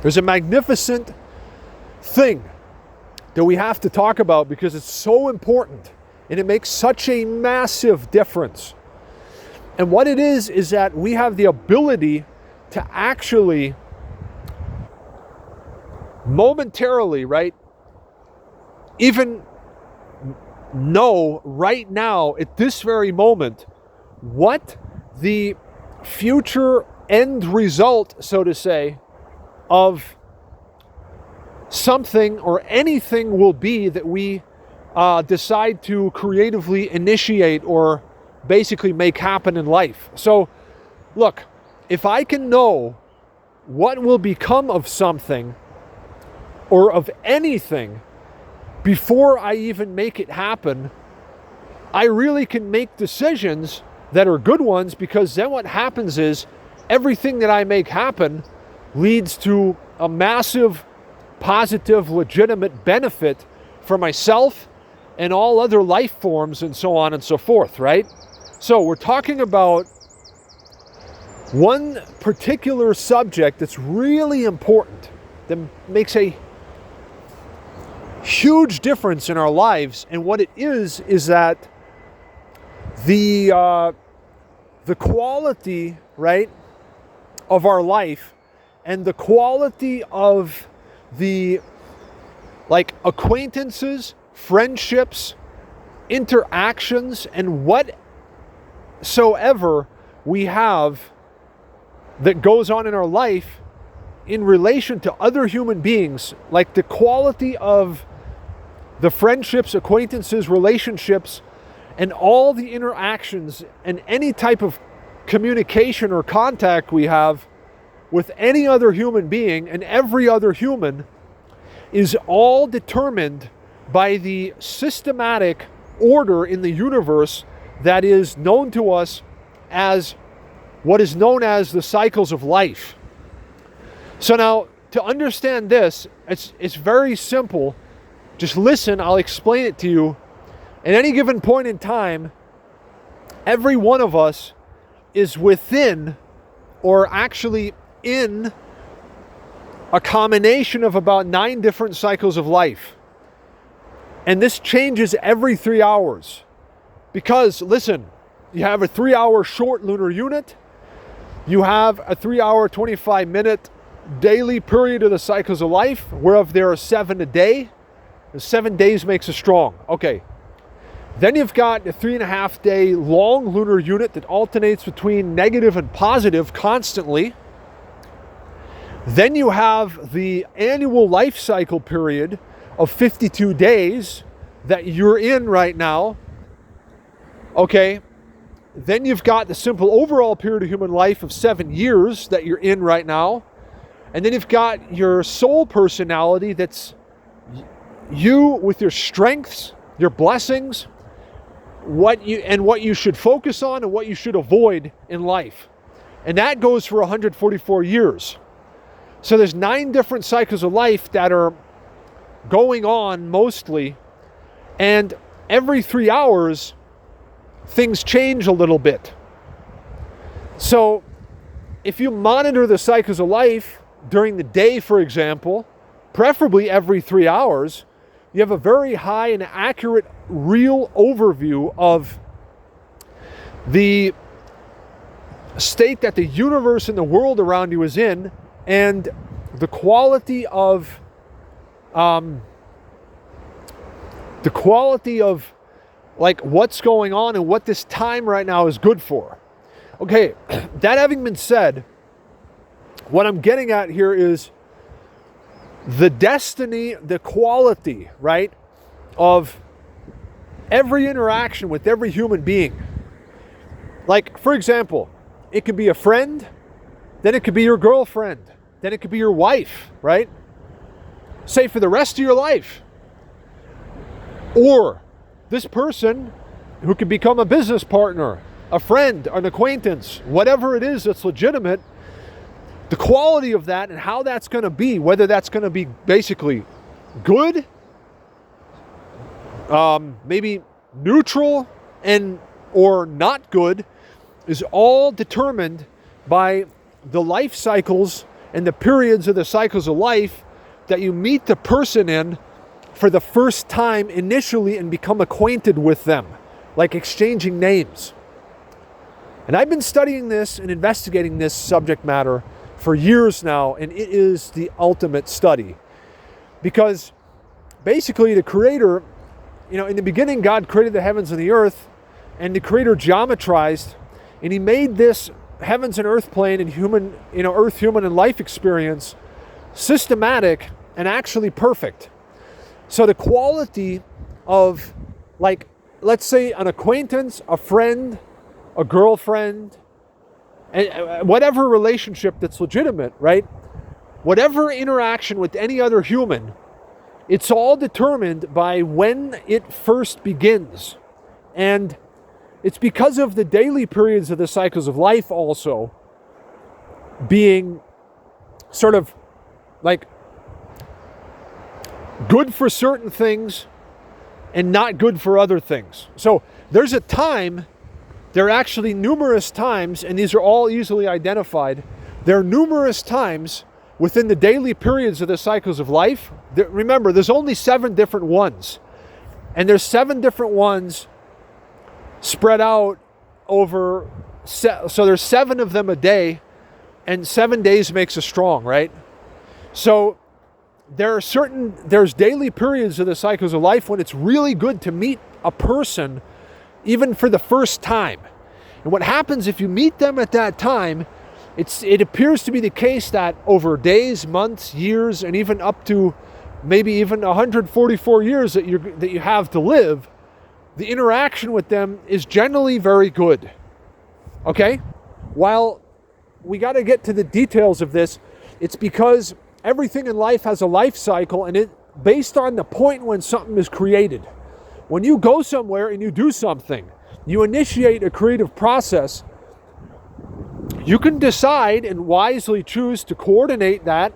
There's a magnificent thing that we have to talk about because it's so important and it makes such a massive difference. And what it is that we have the ability to actually momentarily, right, even know right now at this very moment what the future end result, so to say, of something or anything will be that we decide to creatively initiate or basically make happen in life. So look, if I can know what will become of something or of anything before I even make it happen, I really can make decisions that are good ones, because then what happens is everything that I make happen leads to a massive, positive, legitimate benefit for myself and all other life forms and so on and so forth, right? So we're talking about one particular subject that's really important, that makes a huge difference in our lives. And what it is that the quality, right, of our life and the quality of the acquaintances, friendships, interactions, and whatsoever we have that goes on in our life in relation to other human beings, like the quality of the friendships, acquaintances, relationships, and all the interactions and any type of communication or contact we have with any other human being and every other human is all determined by the systematic order in the universe that is known to us as what is known as the cycles of life. So now, to understand this, it's very simple. Just listen, I'll explain it to you. At any given point in time, every one of us is within, or actually in, a combination of about 9 different cycles of life. And this changes every 3 hours. Because, listen, you have a 3-hour short lunar unit, you have a 3-hour, 25-minute daily period of the cycles of life, whereof there are 7 a day. 7 days makes us strong. Okay. Then you've got a 3.5-day long lunar unit that alternates between negative and positive constantly. Then you have the annual life cycle period of 52 days that you're in right now. Okay. Then you've got the simple overall period of human life of 7 years that you're in right now. And then you've got your soul personality, that's you with your strengths, your blessings, what you should focus on and what you should avoid in life. And that goes for 144 years. So there's 9 different cycles of life that are going on mostly. And every 3 hours, things change a little bit. So if you monitor the cycles of life during the day, for example, preferably every 3 hours, you have a very high and accurate, real overview of the state that the universe and the world around you is in, and the quality of like what's going on and what this time right now is good for. Okay, that having been said, what I'm getting at here is the destiny, the quality, right, of every interaction with every human being. Like, for example, it could be a friend, then it could be your girlfriend, then it could be your wife, right? Say for the rest of your life. Or this person who could become a business partner, a friend, an acquaintance, whatever it is that's legitimate, the quality of that and how that's going to be, whether that's going to be basically good, maybe neutral, or not good, is all determined by the life cycles and the periods of the cycles of life that you meet the person in for the first time initially and become acquainted with them, like exchanging names. And I've been studying this and investigating this subject matter for years now, and it is the ultimate study. Because basically the Creator, in the beginning God created the heavens and the earth, and the Creator geometrized, and He made this heavens and earth plane and human, earth, human, and life experience systematic and actually perfect. So the quality of, like, let's say an acquaintance, a friend, a girlfriend, and whatever relationship that's legitimate, right? Whatever interaction with any other human, it's all determined by when it first begins. And it's because of the daily periods of the cycles of life also being sort of like good for certain things and not good for other things. So there are actually numerous times, and these are all easily identified, there are numerous times within the daily periods of the cycles of life. Remember, there's only 7 different ones. And there's 7 different ones spread out over, so there's 7 of them a day, and 7 days makes us strong, right? So there's daily periods of the cycles of life when it's really good to meet a person even for the first time. And what happens if you meet them at that time, it appears to be the case that over days, months, years, and even up to maybe even 144 years that you have to live, the interaction with them is generally very good. Okay? While we got to get to the details of this, it's because everything in life has a life cycle, and it based on the point when something is created. When you go somewhere and you do something, you initiate a creative process, you can decide and wisely choose to coordinate that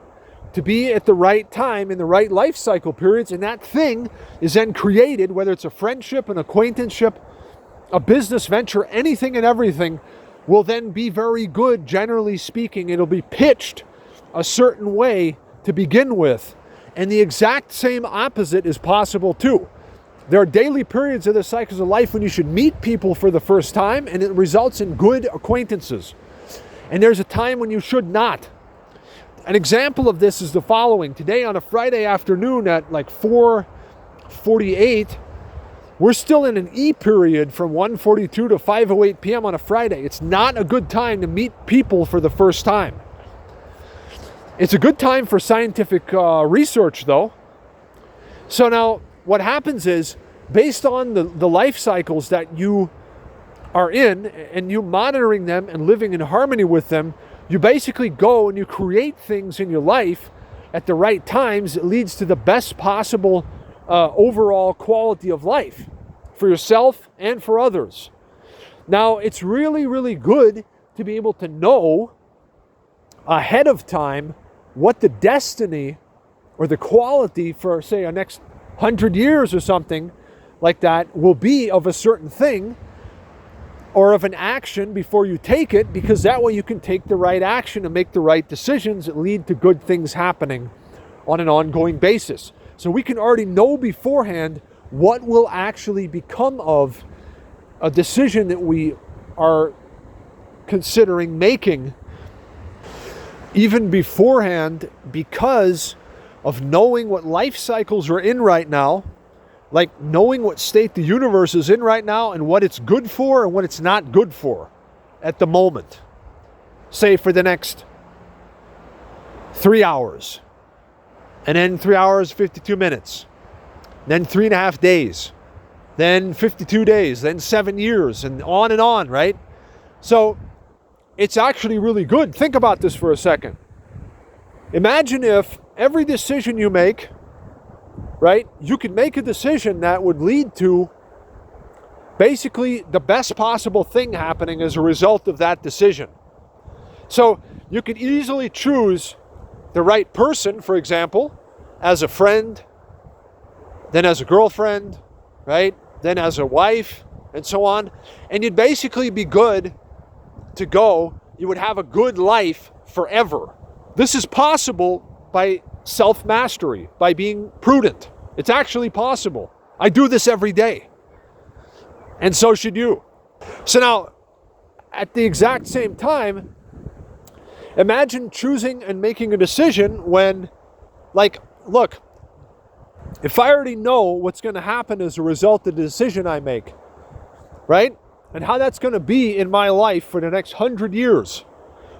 to be at the right time in the right life cycle periods, and that thing is then created, whether it's a friendship, an acquaintanceship, a business venture, anything and everything will then be very good, generally speaking. It'll be pitched a certain way to begin with. And the exact same opposite is possible too. There are daily periods of the cycles of life when you should meet people for the first time, and it results in good acquaintances. And there's a time when you should not. An example of this is the following. Today on a Friday afternoon at like 4:48, we're still in an E period from 1:42 to 5:08 p.m. on a Friday. It's not a good time to meet people for the first time. It's a good time for scientific research though. So now what happens is, based on the life cycles that you are in and you monitoring them and living in harmony with them, you basically go and you create things in your life at the right times. It leads to the best possible overall quality of life for yourself and for others. Now, it's really, really good to be able to know ahead of time what the destiny or the quality for, say, a next 100 years or something like that will be of a certain thing or of an action before you take it, because that way you can take the right action and make the right decisions that lead to good things happening on an ongoing basis. So we can already know beforehand what will actually become of a decision that we are considering making even beforehand, because of knowing what life cycles we're in right now, like knowing what state the universe is in right now and what it's good for and what it's not good for at the moment. Say for the next 3 hours, and then 3 hours, 52 minutes, then 3.5 days, then 52 days, then 7 years, and on, right? So it's actually really good. Think about this for a second. Imagine if every decision you make, right, you could make a decision that would lead to basically the best possible thing happening as a result of that decision. So you could easily choose the right person, for example, as a friend, then as a girlfriend, right, then as a wife, and so on. And you'd basically be good to go. You would have a good life forever. This is possible by self-mastery, by being prudent. It's actually possible. I do this every day. And so should you. So now, at the exact same time, imagine choosing and making a decision when, like, look, if I already know what's going to happen as a result of the decision I make, right? And how that's going to be in my life for the next 100 years,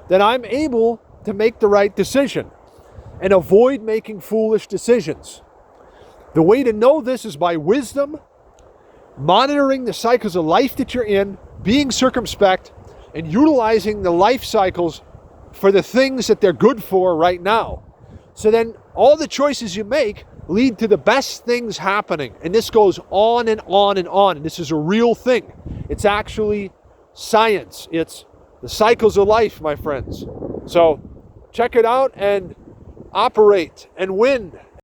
then I'm able to make the right decision and avoid making foolish decisions. The way to know this is by wisdom, monitoring the cycles of life that you're in, being circumspect, and utilizing the life cycles for the things that they're good for right now. So then all the choices you make lead to the best things happening. And this goes on and on and on. And this is a real thing. It's actually science. It's the cycles of life, my friends. So check it out and operate and win.